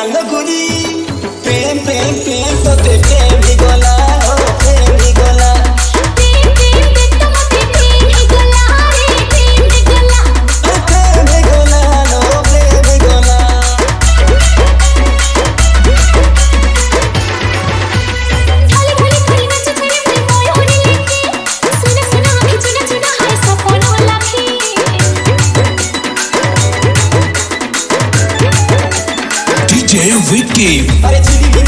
लगुरी प्रेम प्रेम प्रेम तो ते प्रेम ही गोला हो प्रेम ही गोला प्रेम प्रेम ते तो मते प्रेम ही गोला रे प्रेम ही गोला लो प्रेम ही गोला खाली खाली खाली नाच तेरे में मोय होने लेके सुना सुना आँखें चुना चुना हाय सपन हो लाखी DJ Vicky. अरे चिली भी